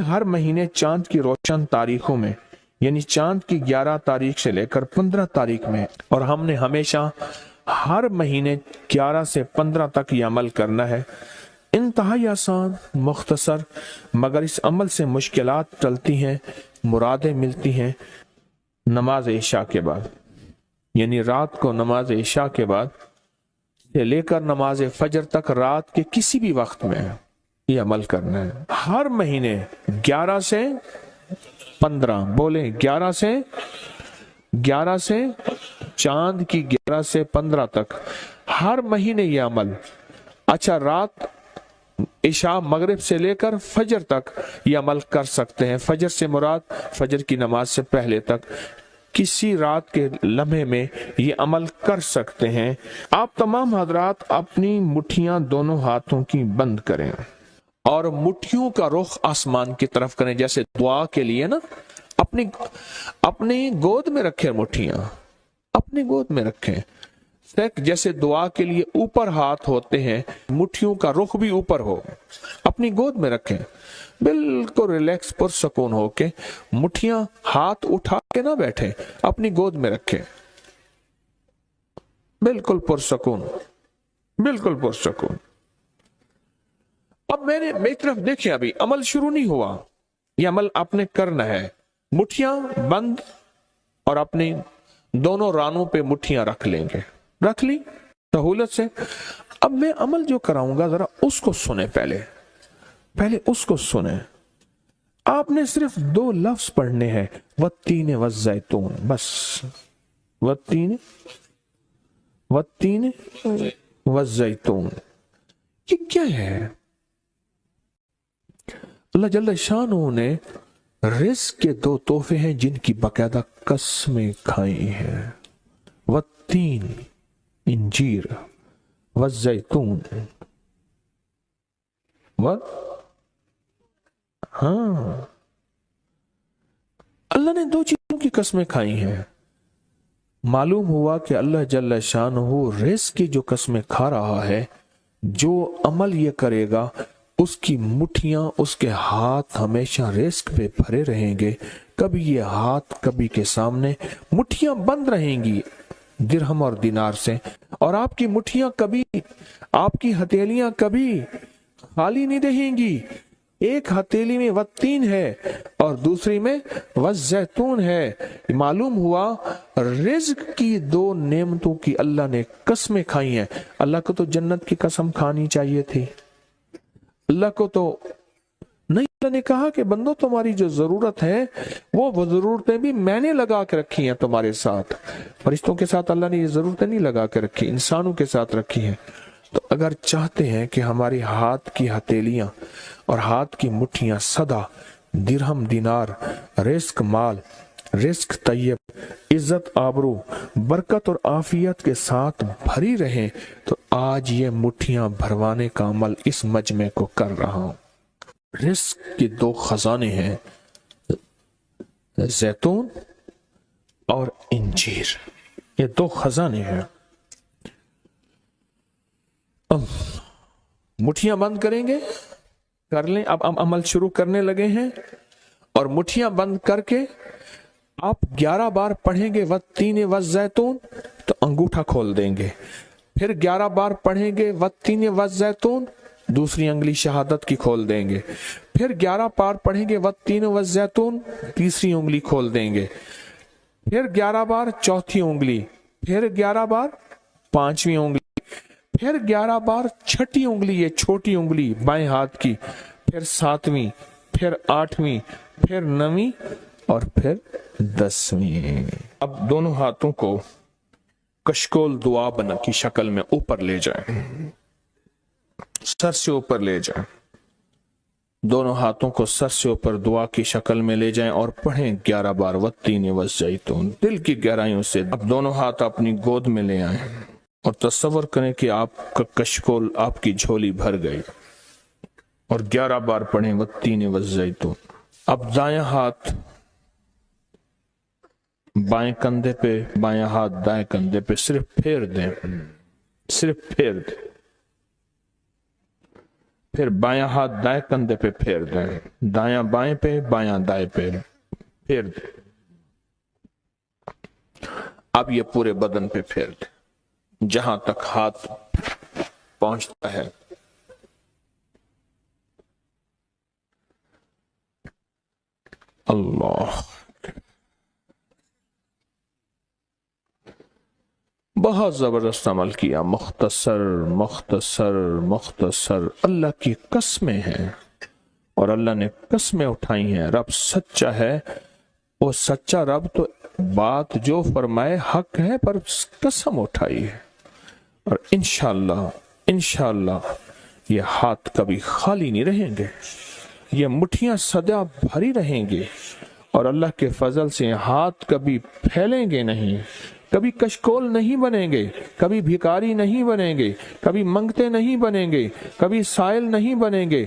हर महीने चांद की रोशन तारीखों में, यानी चांद की 11 तारीख से लेकर 15 तारीख में, और हमने हमेशा हर महीने 11 से 15 तक ये अमल करना है। इंतहाई आसान, मुख्तसर, मगर इस अमल से मुश्किलात टलती हैं, मुरादें मिलती हैं। नमाज इशा के बाद, यानी रात को नमाज इशा के बाद से लेकर नमाज फजर तक रात के किसी भी वक्त में ये अमल करना है। हर महीने 11 से 15, बोले 11 से चांद की 11 से 15 तक हर महीने ये अमल। अच्छा, रात इशा मगरिब से लेकर फजर तक ये अमल कर सकते हैं। फजर से मुराद फजर की नमाज से पहले तक किसी रात के लम्हे में ये अमल कर सकते हैं। आप तमाम हजरात अपनी मुट्ठियां दोनों हाथों की बंद करें और मुट्ठियों का रुख आसमान की तरफ करें, जैसे दुआ के लिए ना अपनी गोद में रखें, मुट्ठियां अपनी गोद में रखें। जैसे दुआ के लिए ऊपर हाथ होते हैं, मुट्ठियों का रुख भी ऊपर हो, अपनी गोद में रखें। बिल्कुल रिलैक्स पुरसकून होके, मुट्ठियां हाथ उठा के ना बैठे, अपनी गोद में रखें, बिल्कुल पुरसकून, बिल्कुल पुरसकून। अब मेरी तरफ देखिए, अभी अमल शुरू नहीं हुआ, यह अमल आपने करना है। मुट्ठियां बंद और अपनी दोनों रानों पे मुट्ठियां रख लेंगे, रख ली सहूलत से। अब मैं अमल जो कराऊंगा जरा उसको सुने, पहले उसको सुने। आपने सिर्फ 2 लफ्ज पढ़ने हैं, वत्तीन वज़्ज़ैतून, बस वत्तीन वज़्ज़ैतून। ये क्या है? अल्लाह जल्ल शानहू ने रिज़्क़ के 2 तोहफे हैं जिनकी बाकायदा कसमें खाई हैं। वत्तीन इंजीर, वज़्ज़ैतून, हाँ, अल्लाह ने 2 चीजों की कसमें खाई हैं। मालूम हुआ कि अल्लाह जल्ल शानहू रिज़्क़ की जो कसमें खा रहा है, जो अमल ये करेगा उसकी मुट्ठियां, उसके हाथ हमेशा रिज़्क़ पे भरे रहेंगे। कभी ये हाथ कभी के सामने, मुट्ठियां बंद रहेंगी दिरहम और दिनार से, और आपकी मुट्ठियां कभी, आपकी हथेलियां कभी खाली नहीं रहेंगी। एक हथेली में वत्तीन है और दूसरी में वज़्ज़ैतून है। मालूम हुआ रिज़्क़ की 2 नेमतों की अल्लाह ने कसमें खाई हैं। अल्लाह को तो जन्नत की कसम खानी चाहिए थी, अल्लाह को तो नहीं। अल्लाह ने कहा कि बंदो, तुम्हारी जो जरूरत है वो जरूरतें भी मैंने लगा के रखी हैं तुम्हारे साथ। फरिश्तों के साथ अल्लाह ने ये जरूरतें नहीं लगा के रखी, इंसानों के साथ रखी हैं। तो अगर चाहते हैं कि हमारी हाथ की हथेलियां और हाथ की मुट्ठियां सदा दिरहम, दिनार, रिज़्क़ माल, रिज़्क़ तैयब, इज्जत, आबरू, बरकत और आफियत के साथ भरी रहें, तो आज ये मुट्ठियां भरवाने का अमल इस मजमे को कर रहा हूं। रिज़्क़ के 2 खजाने हैं, जैतून और इंजीर, ये 2 खजाने हैं। अब मुट्ठियां बंद करेंगे, कर लें। अब अमल शुरू करने लगे हैं, और मुट्ठियां बंद करके आप 11 बार पढ़ेंगे वत्तीन वज़्ज़ैतून, तो अंगूठा खोल देंगे। फिर 11 बार पढ़ेंगे वत्तीन वज़्ज़ैतून, दूसरी अंगली शहादत की खोल देंगे। फिर 11 बार पढ़ेंगे वत्तीन वज़्ज़ैतून, तीसरी उंगली खोल देंगे। फिर 11 बार चौथी उंगली, फिर 11 बार पांचवी उंगली, फिर 11 बार छठी उंगली, ये छोटी उंगली बाएं हाथ की, फिर 7वीं, फिर 8वीं, फिर 9वीं और फिर 10वीं। अब दोनों हाथों को कशकोल दुआ बना की शक्ल में ऊपर ले जाएं, सर से ऊपर ले जाएं। दोनों हाथों को सर से ऊपर दुआ की शक्ल में ले जाएं और पढ़ें 11 बार वत्तीन वज़्ज़ैतून, दिल की गहराइयों से। अब दोनों हाथ अपनी गोद में ले आए और तस्वर करें कि आपका कशकोल, आपकी झोली भर गई, और 11 बार पढ़ें वत्तीन वज़्ज़ैतून। अब दायां हाथ बाएं कंधे पे, बायां हाथ दाएं कंधे पे, सिर्फ फेर दें, सिर्फ फेर दें। پھر بایاں ہاتھ دائیں کندھے پہ پھیر دیں، دایاں بائیں پہ، بایاں دائیں پہ پھیر دیں۔ اب یہ پورے بدن پہ پھیر دیں جہاں تک ہاتھ پہنچتا ہے۔ اللہ، بہت زبردست عمل کیا، مختصر مختصر مختصر۔ اللہ کی قسمیں ہیں اور اللہ نے قسمیں اٹھائی ہیں۔ رب سچا ہے، وہ سچا رب تو بات جو فرمائے حق ہے، پر قسم اٹھائی ہے۔ اور انشاءاللہ انشاءاللہ یہ ہاتھ کبھی خالی نہیں رہیں گے، یہ مٹھیاں سدا بھری رہیں گے، اور اللہ کے فضل سے ہاتھ کبھی پھیلیں گے نہیں، کبھی کشکول نہیں بنیں گے، کبھی بھکاری نہیں بنیں گے، کبھی منگتے نہیں بنیں گے، کبھی سائل نہیں بنیں گے،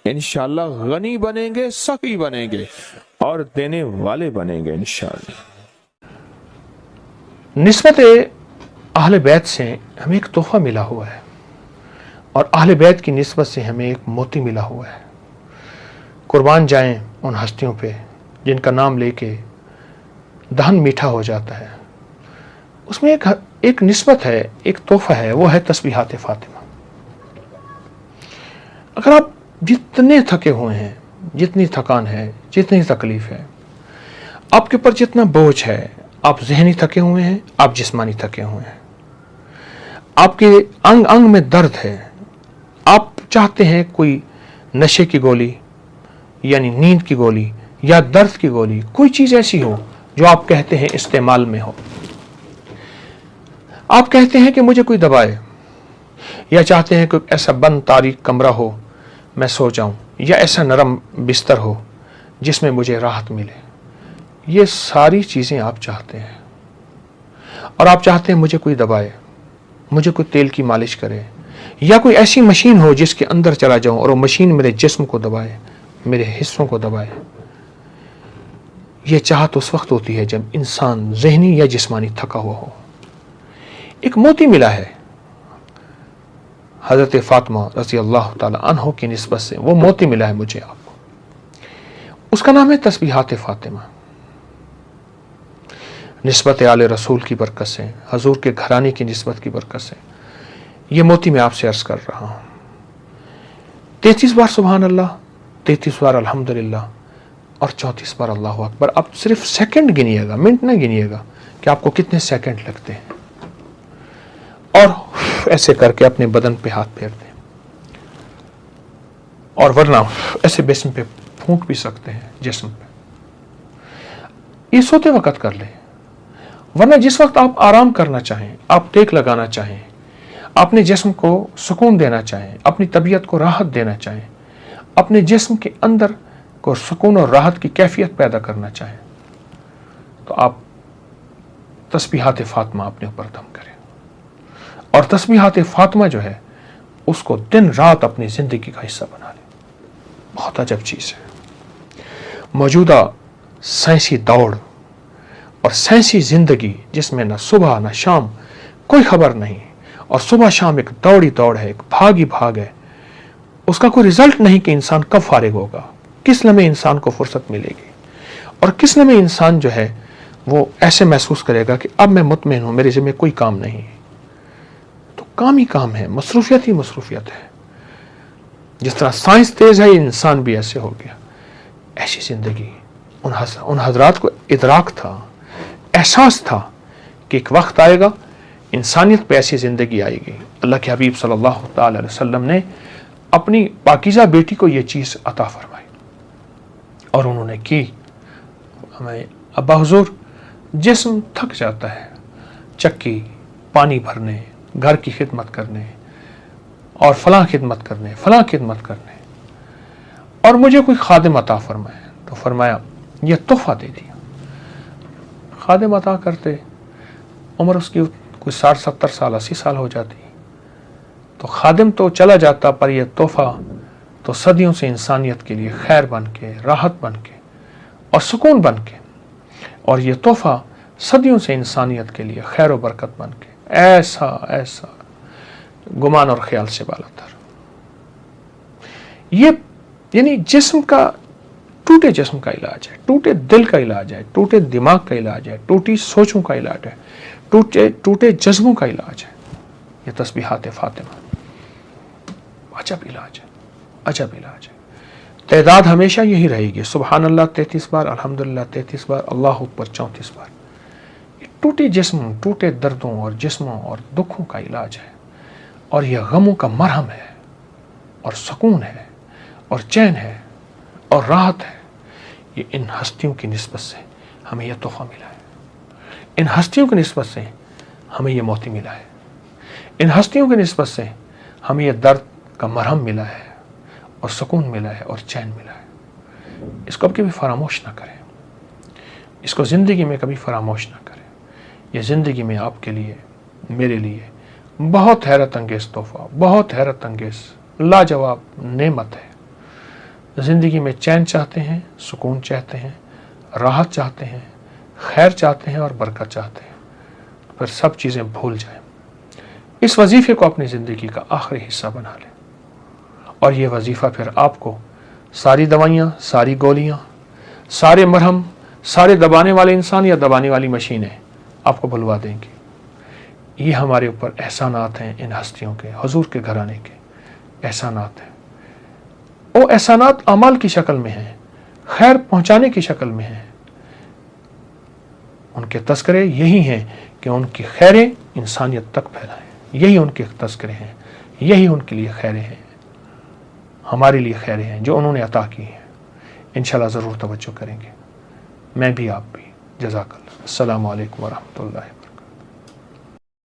انشاءاللہ غنی بنیں گے، سخی بنیں گے اور دینے والے بنیں گے انشاءاللہ۔ نسبت اہل بیت سے ہمیں ایک تحفہ ملا ہوا ہے، اور اہل بیت کی نسبت سے ہمیں ایک موتی ملا ہوا ہے۔ قربان جائیں ان ہستیوں پہ جن کا نام لے کے دہن میٹھا ہو جاتا ہے۔ اس میں ایک نسبت ہے، ایک تحفہ ہے، وہ ہے تسبیحات فاطمہ۔ اگر آپ جتنے تھکے ہوئے ہیں، جتنی تھکان ہے، جتنی تکلیف ہے، آپ کے اوپر جتنا بوجھ ہے، آپ ذہنی تھکے ہوئے ہیں، آپ جسمانی تھکے ہوئے ہیں، آپ کے انگ انگ میں درد ہے، آپ چاہتے ہیں کوئی نشے کی گولی، یعنی نیند کی گولی یا درد کی گولی، کوئی چیز ایسی ہو جو آپ کہتے ہیں استعمال میں ہو، آپ کہتے ہیں کہ مجھے کوئی دبائے، یا چاہتے ہیں کوئی ایسا بند تاریک کمرہ ہو میں سو جاؤں، یا ایسا نرم بستر ہو جس میں مجھے راحت ملے، یہ ساری چیزیں آپ چاہتے ہیں، اور آپ چاہتے ہیں مجھے کوئی دبائے، مجھے کوئی تیل کی مالش کرے، یا کوئی ایسی مشین ہو جس کے اندر چلا جاؤں اور وہ مشین میرے جسم کو دبائے، میرے حصوں کو دبائے۔ یہ چاہت اس وقت ہوتی ہے جب انسان ذہنی یا جسمانی تھکا ہوا ہو۔ ایک موتی ملا ہے حضرت فاطمہ رضی اللہ تعالی عنہ کی نسبت سے، وہ موتی ملا ہے مجھے، آپ کو، اس کا نام ہے تسبیحات فاطمہ۔ نسبت آل رسول کی برکت سے، حضور کے گھرانے کی نسبت کی برکت سے یہ موتی میں آپ سے عرض کر رہا ہوں۔ 33 بار سبحان اللہ، 33 بار الحمدللہ، اور 34 بار اللہ اکبر۔ آپ صرف سیکنڈ گنیے گا، منٹ نہ گنیے گا کہ آپ کو کتنے سیکنڈ لگتے ہیں، اور ایسے کر کے اپنے بدن پہ ہاتھ پھیر دیں، اور ورنہ ایسے جسم پہ پھونک بھی سکتے ہیں، جسم پہ یہ سوتے وقت کر لیں، ورنہ جس وقت آپ آرام کرنا چاہیں، آپ ٹیک لگانا چاہیں، اپنے جسم کو سکون دینا چاہیں، اپنی طبیعت کو راحت دینا چاہیں، اپنے جسم کے اندر کو سکون اور راحت کی کیفیت پیدا کرنا چاہیں، تو آپ تسبیحات فاطمہ اپنے اوپر دم کریں، اور تسبیحات فاطمہ جو ہے اس کو دن رات اپنی زندگی کا حصہ بنا لیں۔ بہت عجب چیز ہے، موجودہ سائنسی دوڑ اور سائنسی زندگی جس میں نہ صبح نہ شام کوئی خبر نہیں، اور صبح شام ایک دوڑی دوڑ ہے، ایک بھاگی بھاگ ہے، اس کا کوئی رزلٹ نہیں کہ انسان کب فارغ ہوگا، کس لمحے انسان کو فرصت ملے گی، اور کس لمحے انسان جو ہے وہ ایسے محسوس کرے گا کہ اب میں مطمئن ہوں، میرے ذمہ کوئی کام نہیں۔ تو کام ہی کام ہے، مصروفیت ہی مصروفیت ہے۔ جس طرح سائنس تیز ہے، انسان بھی ایسے ہو گیا۔ ایسی زندگی ان حضرات کو ادراک تھا، احساس تھا کہ ایک وقت آئے گا انسانیت پہ ایسی زندگی آئے گی۔ اللہ کے حبیب صلی اللہ تعالی علیہ وسلم نے اپنی پاکیزہ بیٹی کو یہ چیز عطا فرمائی، اور انہوں نے کی۔ ہمیں ابا حضور، جسم تھک جاتا ہے چکی پانی بھرنے، گھر کی خدمت کرنے، اور فلاں خدمت کرنے، فلاں خدمت کرنے، اور مجھے کوئی خادم عطا فرمائے، تو فرمایا یہ تحفہ دے دیا۔ خادم عطا کرتے، عمر اس کی کوئی 60-70 سال 80 سال ہو جاتی، تو خادم تو چلا جاتا، پر یہ تحفہ تو صدیوں سے انسانیت کے لیے خیر بن کے، راحت بن کے اور سکون بن کے، اور یہ تحفہ صدیوں سے انسانیت کے لیے خیر و برکت بن کے، ایسا ایسا گمان اور خیال سے بالا تر۔ ये यानी जिस्म का, टूटे जिस्म का इलाज है, टूटे दिल का इलाज है, टूटे दिमाग का इलाज है, टूटी सोचों का इलाज है, टूटे जज्बों का इलाज है ये तस्बीहात फातिमा। अजब इलाज है, अजब इलाज है। तादाद हमेशा यही रहेगी, सुबहान अल्लाह 33 बार, अल्हम्दुलिल्लाह 33 बार, अल्लाह अकबर 34 बार। ये टूटे जिस्म, टूटे दर्दों और जिस्मों और दुखों का इलाज है, और यह गमों का मरहम है, और सुकून है, और चैन है, और राहत है। ये इन हस्तियों की निस्बत से हमें यह तोहफा मिला है, इन हस्तियों की निस्बत से हमें यह मोती मिला है, इन हस्तियों की निस्बत से हमें यह दर्द का मरहम मिला है, और सुकून मिला है, और चैन मिला है। इसको अब कभी फरामोश ना करें, इसको ज़िंदगी में कभी फरामोश ना करें। यह ज़िंदगी में आपके लिए, मेरे लिए बहुत हैरत अंगेज़ तोहफा, बहुत हैरत अंगेज़ लाजवाब नेमत है। ज़िंदगी में चैन चाहते हैं, सुकून चाहते हैं, राहत चाहते हैं, खैर चाहते हैं और बरकत चाहते हैं, फिर सब चीज़ें भूल जाएं। इस वजीफ़े को अपनी ज़िंदगी का आखिरी हिस्सा बना लें, और ये वजीफ़ा फिर आपको सारी दवाइयाँ, सारी गोलियाँ, सारे मरहम, सारे दबाने वाले इंसान या दबाने वाली मशीनें आपको भुलवा देंगी। ये हमारे ऊपर एहसानात हैं इन हस्तियों के, हुजूर के घराने के एहसानात हैं। वो एहसानात अमल की शक्ल में हैं, खैर पहुँचाने की शक्ल में हैं। उनके तस्करे यही हैं कि उनकी खैरें इंसानियत तक फैलाएं, यही उनके तस्करे हैं, यही उनके लिए खैरें हैं, हमारे लिए खैरें हैं जो उन्होंने अता की हैं। इंशाल्लाह ज़रूर तवज्जो करेंगे, मैं भी, आप भी। जज़ाकल्लाह। अस्सलामु अलैकुम व रहमतुल्लाहि।